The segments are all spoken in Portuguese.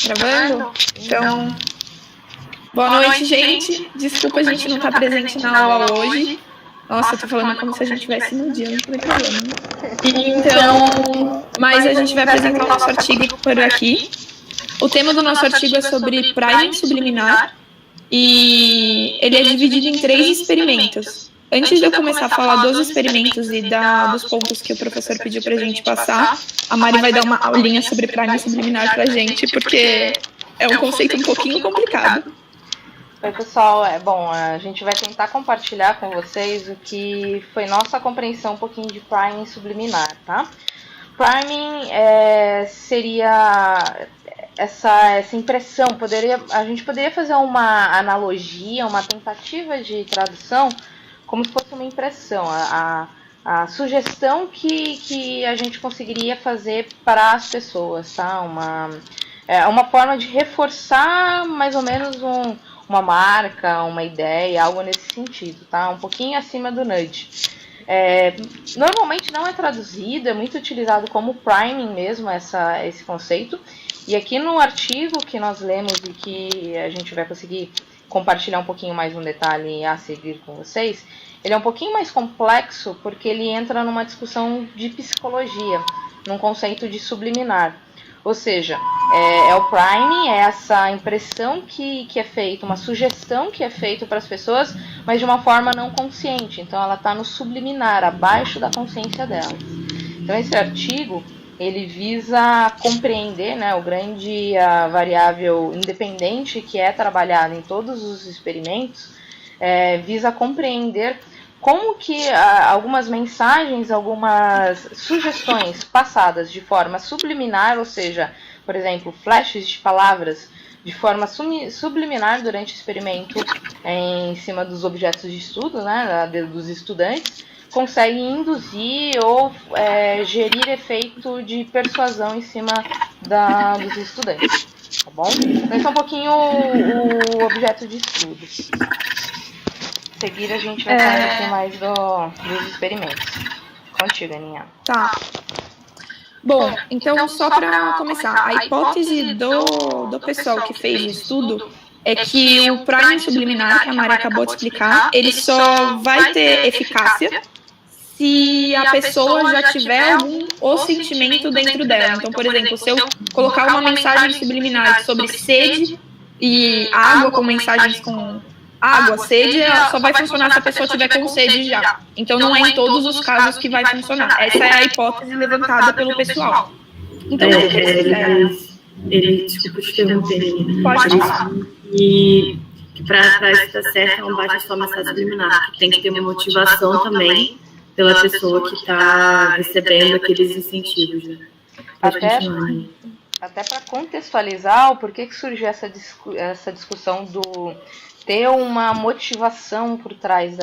Gravando? Então, boa noite, gente. Desculpa a gente não estar presente na aula hoje. Nossa, eu tô falando como se a gente estivesse no dia, não tem problema. Então, mas a gente vai apresentar o nosso artigo por aqui. O tema do nosso artigo é sobre priming subliminar e ele é dividido em 3 experimentos. Antes de eu começar a falar dos experimentos e dos pontos que o professor pediu pra gente passar, a Mari vai dar uma aulinha sobre priming subliminar pra gente, porque é um conceito um pouquinho complicado. Oi, pessoal. A gente vai tentar compartilhar com vocês o que foi nossa compreensão um pouquinho de priming subliminar, tá? Priming seria essa impressão, a gente poderia fazer uma analogia, uma tentativa de tradução como se fosse uma impressão, a sugestão que a gente conseguiria fazer para as pessoas, tá? Uma forma de reforçar mais ou menos uma marca, uma ideia, algo nesse sentido, tá? Um pouquinho acima do nudge. Normalmente não é traduzido, é muito utilizado como priming mesmo, esse conceito. E aqui no artigo que nós lemos e que a gente vai conseguir compartilhar um pouquinho mais um detalhe a seguir com vocês, ele é um pouquinho mais complexo porque ele entra numa discussão de psicologia, num conceito de subliminar. Ou seja, o priming, é essa impressão que é feita, uma sugestão que é feita para as pessoas, mas de uma forma não consciente. Então ela está no subliminar, abaixo da consciência delas. Então esse artigo, ele visa compreender, né, a variável independente que é trabalhada em todos os experimentos, visa compreender como que algumas mensagens, algumas sugestões passadas de forma subliminar, ou seja, por exemplo, flashes de palavras de forma subliminar durante o experimento em cima dos objetos de estudo, né, dos estudantes, conseguem induzir ou gerir efeito de persuasão em cima dos estudantes, tá bom? Então, esse é um pouquinho o objeto de estudo. A seguir, a gente vai falar aqui mais dos experimentos. Contigo, Aninha. Tá. Bom, então só para começar, a hipótese do pessoal que fez o estudo é que o priming subliminar, que a Mari acabou de explicar, ele só vai ter eficácia se a pessoa já tiver o sentimento dentro dela. Então, por exemplo, se eu colocar uma mensagem subliminar sobre sede e água, com mensagens com água, sede, só vai funcionar se a pessoa tiver com sede já. Então, não é em todos os casos que vai funcionar. Essa é a hipótese levantada pelo pessoal. Então, desculpa te interromper. Pode falar. E para isso dar certo, não basta só mensagem subliminar. Tem que ter uma motivação também pela pessoa que está recebendo aqueles incentivos. Né? Até para contextualizar o porquê que surgiu essa discussão do ter uma motivação por trás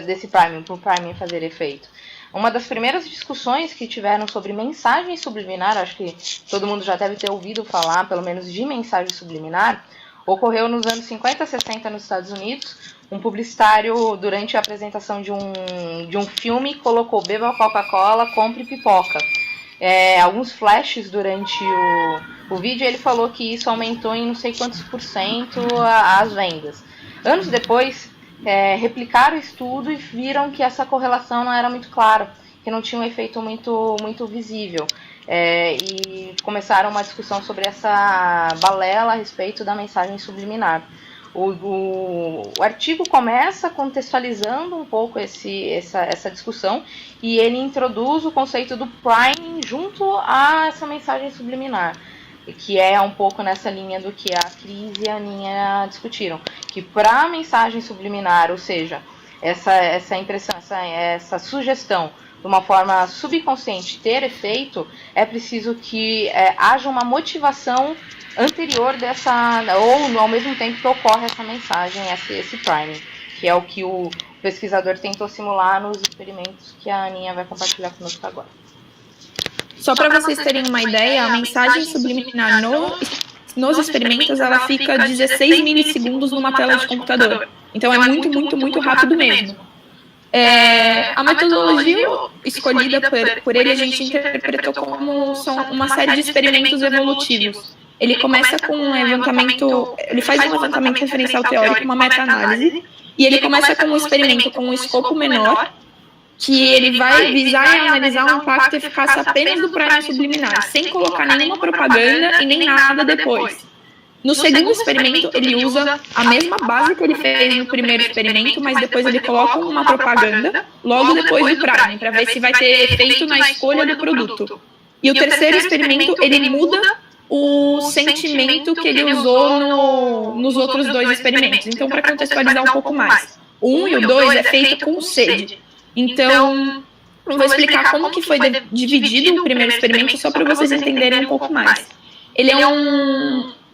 desse priming, para o priming fazer efeito. Uma das primeiras discussões que tiveram sobre mensagem subliminar, acho que todo mundo já deve ter ouvido falar, pelo menos de mensagem subliminar, ocorreu nos anos 50 e 60 nos Estados Unidos. Um publicitário, durante a apresentação de um filme, colocou: beba Coca-Cola, compre pipoca. Alguns flashes durante o vídeo, ele falou que isso aumentou em não sei quantos % as vendas. Anos depois, replicaram o estudo e viram que essa correlação não era muito clara, que não tinha um efeito muito, muito visível. E começaram uma discussão sobre essa balela a respeito da mensagem subliminar. O artigo começa contextualizando um pouco essa discussão e ele introduz o conceito do priming junto a essa mensagem subliminar, que é um pouco nessa linha do que a Cris e a Aninha discutiram, que para a mensagem subliminar, ou seja, essa impressão, essa sugestão de uma forma subconsciente ter efeito, é preciso que haja uma motivação anterior ou ao mesmo tempo que ocorre essa mensagem, esse priming, que é o que o pesquisador tentou simular nos experimentos que a Aninha vai compartilhar conosco agora. Só para vocês terem uma ideia, a mensagem subliminar nos experimentos, ela fica 16 milissegundos numa tela de computador. Então é muito, muito, muito rápido mesmo. A metodologia escolhida por ele, a gente interpretou como uma série de experimentos evolutivos. ele começa com um levantamento, ele faz um levantamento referencial teórico, uma meta-análise, e ele começa com um experimento com um escopo menor, que ele vai visar e analisar o impacto e eficácia apenas do prime subliminar, sem colocar nenhuma propaganda e nem nada depois. No segundo experimento, ele usa a mesma base que ele fez no primeiro experimento, mas depois ele coloca uma propaganda logo depois do prime, para ver se vai ter efeito na escolha do produto. E o terceiro experimento, ele muda o sentimento que ele usou nos outros dois experimentos. Então, para contextualizar um pouco mais, o 1 e o 2 é feito com sede. Então, eu vou explicar como que foi dividido o primeiro experimento, só para vocês entenderem um pouco mais. Ele é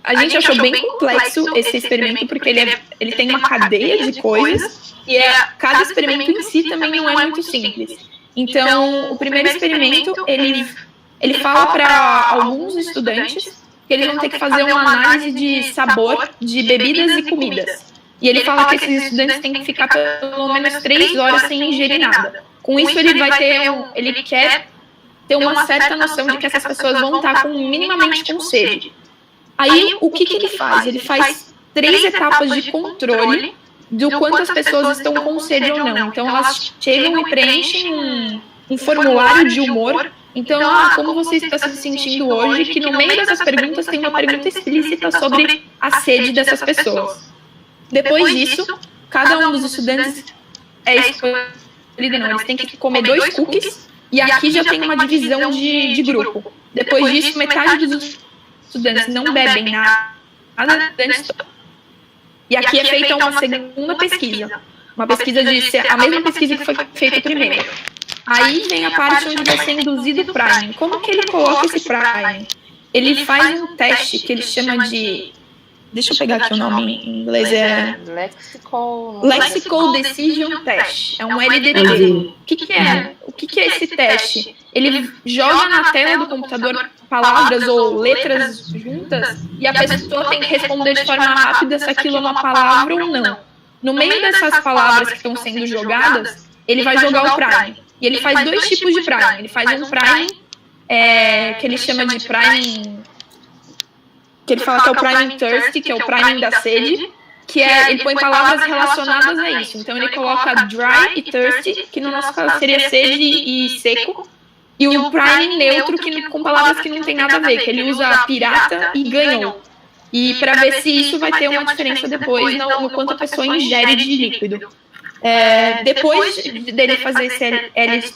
a gente achou bem complexo esse experimento, porque ele tem uma cadeia de coisas, e cada experimento em si também não é muito simples. Então, o primeiro experimento, ele fala para alguns estudantes que eles vão ter que fazer uma análise de sabor de bebidas e comidas. E ele fala que esses estudantes têm que ficar pelo menos 3 horas sem ingerir nada. Com isso, ele quer ter uma certa noção de que essas pessoas vão estar minimamente com sede. Aí, o que ele faz? Ele faz 3 etapas de controle do quanto as pessoas estão com sede ou não. Então, elas chegam e preenchem um formulário de humor. Então, como você está se sentindo hoje? Que no meio dessas perguntas tem uma pergunta explícita sobre a sede dessas pessoas. Depois disso, cada um dos estudantes é escolhido, não, eles têm que comer 2 cookies, e aqui já tem uma divisão de grupo. Depois disso, metade dos estudantes não bebem nada antes. E aqui é feita uma segunda pesquisa. Uma pesquisa a mesma pesquisa que foi feita primeiro. Aí vem a parte onde vai ser induzido o priming. Como que ele coloca esse priming? Ele faz um teste que ele chama de... Deixa eu pegar aqui o nome em inglês. Lexical Decision Test. É um LDT. O que é esse teste? Ele joga na tela do computador palavras ou letras juntas e a pessoa tem que responder de forma rápida se aquilo é uma palavra ou não. No meio dessas palavras que estão sendo jogadas, ele vai jogar o priming. E ele faz 2 tipos de priming. Ele faz um priming que ele chama de priming... que ele fala que é o priming thirsty, que é o priming da sede, que ele põe palavras relacionadas a isso. Então ele coloca dry e thirsty, que no nosso caso seria sede e seco, e o priming neutro, com palavras que não tem nada a ver, que ele usa pirata e ganhou. E para ver se isso vai ter uma diferença depois no quanto a pessoa ingere de líquido. Depois dele fazer esse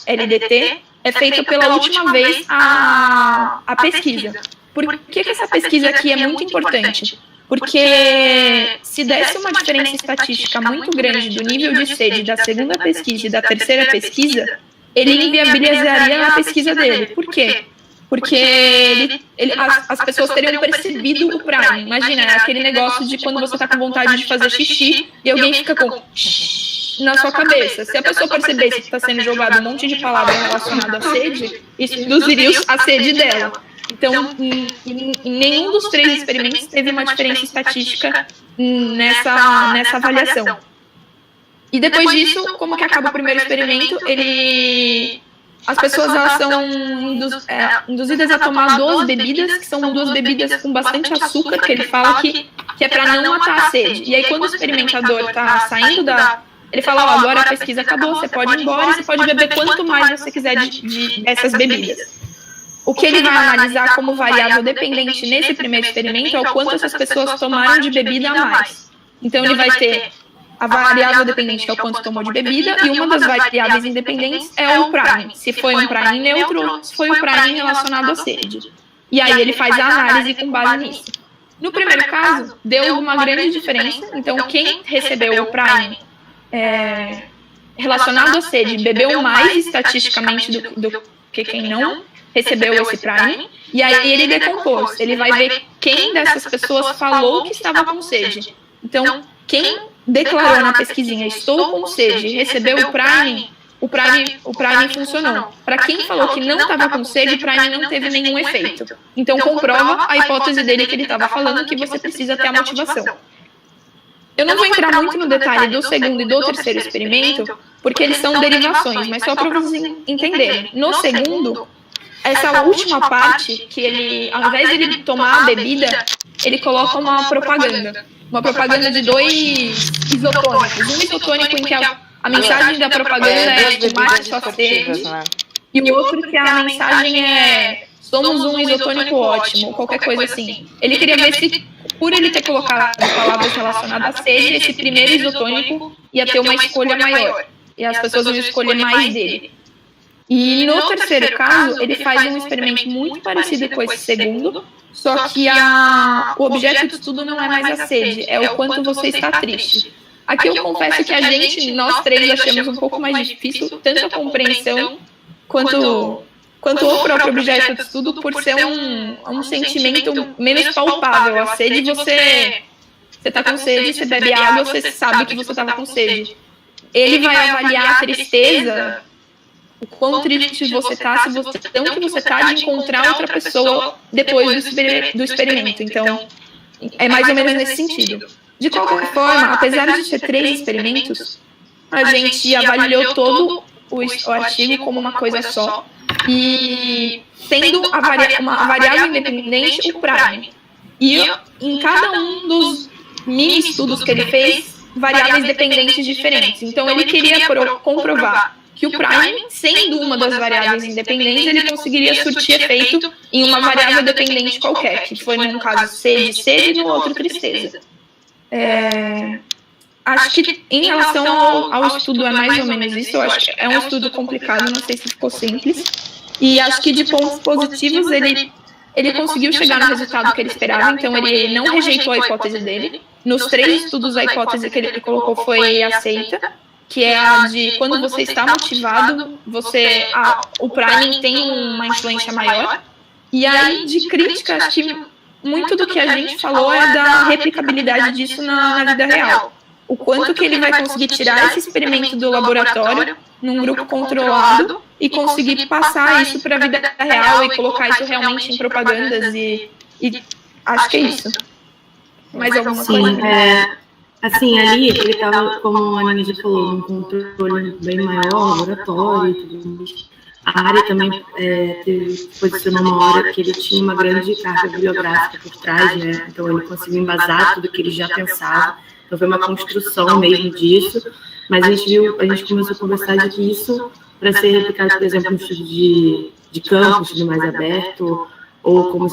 LDT, é feita pela última vez a pesquisa. Por que essa pesquisa aqui é muito importante? Porque se desse uma diferença estatística muito grande do nível de sede da segunda pesquisa e da terceira pesquisa, ele inviabilizaria a pesquisa dele. Por quê? Porque as pessoas teriam percebido o priming. Imagina, é aquele negócio de quando você está com vontade de fazer xixi e alguém fica com na sua cabeça. Se a pessoa percebesse que está sendo jogado um monte de palavras relacionadas à sede, isso induziria a sede dela. Então, em nenhum dos 3 experimentos teve uma diferença estatística nessa avaliação. E depois disso, como que acaba o primeiro experimento, as pessoas elas são induzidas a tomar 2 bebidas, que são 2 bebidas com bastante açúcar, que ele fala que é para não matar a sede. E aí, quando o experimentador está saindo ele fala, agora a pesquisa acabou, você pode ir embora, você pode beber quanto mais você quiser dessas bebidas. O que ele vai analisar como variável dependente nesse primeiro experimento é o quanto essas pessoas tomaram de bebida a mais. Então, ele vai ter a variável dependente, que é o quanto tomou de bebida, e uma das variáveis independentes é o priming. Se foi um priming neutro ou se foi um priming relacionado à sede. E aí, ele faz a análise com base nisso. No primeiro caso, deu uma grande diferença. Então, quem recebeu o priming relacionado à sede bebeu mais estatisticamente do que quem não recebeu esse priming, e aí ele decompôs. Ele vai ver quem dessas pessoas falou que estava com sede. Então, quem declarou na pesquisinha, estou com sede, e recebeu o priming funcionou. Para quem falou que não estava com sede, o priming não teve nenhum efeito. Então, comprova a hipótese dele que ele estava falando, que você precisa ter a motivação. Eu não vou entrar muito no detalhe do segundo e do terceiro experimento, porque eles são derivações, mas só para vocês entenderem. No segundo, essa última parte, que ele, ao invés de ele tomar a bebida, ele coloca uma propaganda. Uma propaganda de 2 isotônicos. Um isotônico em que a mensagem da propaganda é de mate sua sede, e o outro que a mensagem é somos um isotônico ótimo, qualquer coisa assim. Ele queria ver se, por ele ter colocado palavras relacionadas à sede, esse primeiro isotônico ia ter uma escolha maior. E as pessoas iam escolher mais dele. E no terceiro caso, ele faz um experimento muito parecido com esse segundo, só que o objeto de estudo não é mais a sede, é o quanto você está triste. Aqui eu confesso que nós três achamos um pouco mais difícil, tanto a compreensão quanto o próprio objeto de estudo, por ser um sentimento menos palpável. A sede, você está com sede, você bebe água, você sabe que você estava com sede. Ele vai avaliar a tristeza, o quão triste você está, se você tão que você está de encontrar outra pessoa depois do experimento. Então, é mais ou menos nesse sentido. De qualquer forma, apesar de ter 3 experimentos, a gente avaliou todo o artigo como uma coisa só, e tendo uma variável independente, o prime. E em cada um dos mini estudos que ele fez, variáveis dependentes diferentes. Então, ele queria comprovar que o prime, sendo uma das variáveis independentes, ele conseguiria surtir efeito em uma variável dependente qualquer, que foi, num caso, sede e no outro, tristeza. Acho que, em relação ao estudo, é mais ou menos isso. Eu acho que é um estudo complicado, não sei se ficou simples. E acho que, de pontos positivos, ele conseguiu chegar no resultado que ele esperava, então ele não rejeitou a hipótese dele. Nos 3 estudos, a hipótese que ele colocou foi aceita, que é a de quando você está motivado, o priming tem uma influência maior. E aí, de crítica, acho que muito do que a gente falou é da replicabilidade disso na vida real. O quanto que ele vai conseguir tirar esse experimento do laboratório num grupo controlado e conseguir passar isso para a vida real e colocar isso realmente em propagandas, e acho que é isso. Mais alguma coisa? Assim, ali ele estava, como a Aninha já falou, um controle bem maior, laboratório e tudo mais. A área também posicionou uma hora que ele tinha uma grande carga bibliográfica por trás, né? Então ele conseguiu embasar tudo que ele já pensava. Então foi uma construção mesmo disso. Mas a gente começou a conversar de que isso, para ser replicado, por exemplo, no estudo de campo, um estudo mais aberto, ou como,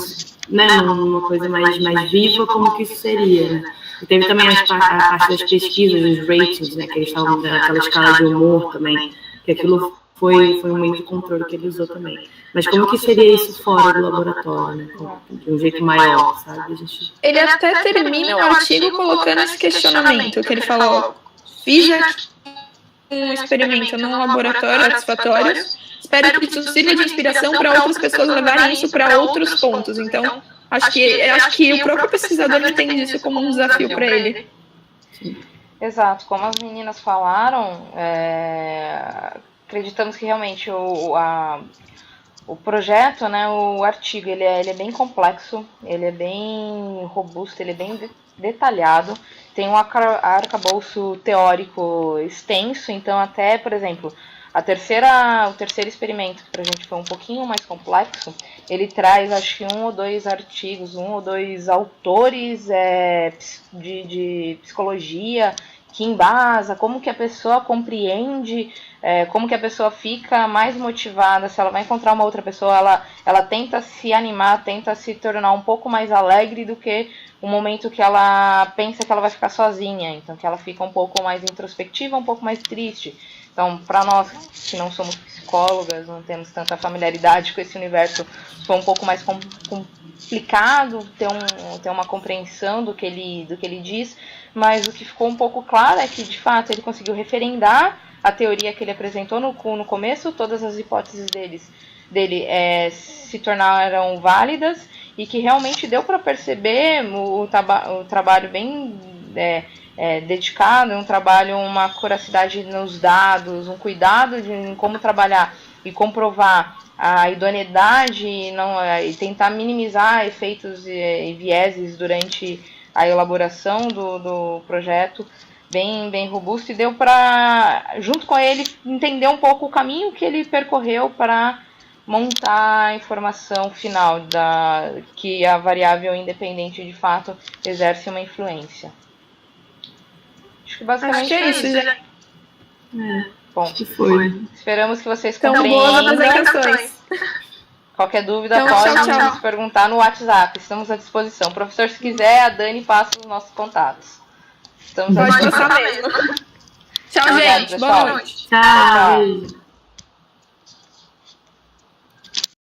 né, uma coisa mais viva, como que isso seria, né? E teve também a parte das pesquisas, os ratings, né, que eles falam daquela escala de humor também, que aquilo foi um meio de controle que ele usou também. Mas como que seria isso fora do laboratório, né? De um jeito maior, sabe? Ele até termina o artigo colocando esse questionamento, que ele falou: fiz aqui um experimento num laboratório satisfatório, espero que isso sirva de inspiração para outras pessoas levarem isso para outros pontos. Então, acho que o próprio pesquisador entende isso como um desafio para ele. Sim. Exato, como as meninas falaram, acreditamos que realmente o projeto, né, o artigo, ele é bem complexo, ele é bem robusto, ele é bem detalhado, tem um arcabouço teórico extenso, então até, por exemplo, o terceiro experimento, que para a gente foi um pouquinho mais complexo, ele traz, acho que 1 ou 2 artigos, 1 ou 2 autores de psicologia que embasa como que a pessoa compreende, como que a pessoa fica mais motivada, se ela vai encontrar uma outra pessoa, ela tenta se animar, tenta se tornar um pouco mais alegre do que o momento que ela pensa que ela vai ficar sozinha, então que ela fica um pouco mais introspectiva, um pouco mais triste. Então, para nós que não somos psicólogas, não temos tanta familiaridade com esse universo, foi um pouco mais complicado ter uma compreensão do que ele diz, mas o que ficou um pouco claro é que, de fato, ele conseguiu referendar a teoria que ele apresentou no começo, todas as hipóteses dele se tornaram válidas, e que realmente deu para perceber o trabalho bem dedicado, um trabalho, uma curacidade nos dados, um cuidado em como trabalhar e comprovar a idoneidade e tentar minimizar efeitos e vieses durante a elaboração do projeto, bem robusto, e deu para, junto com ele, entender um pouco o caminho que ele percorreu para montar a informação final que a variável independente de fato exerce uma influência. Acho que basicamente é isso, já. Bom, que foi. Esperamos que vocês Então, boas compreendam. apresentações. Qualquer dúvida Então, pode tchau. nos perguntar no WhatsApp. Estamos à disposição. Professor, se quiser, a Dani passa os nossos contatos. Estamos à Pode disposição. passar mesmo. Tchau, Obrigado, gente. Boa pessoal. noite. Tchau.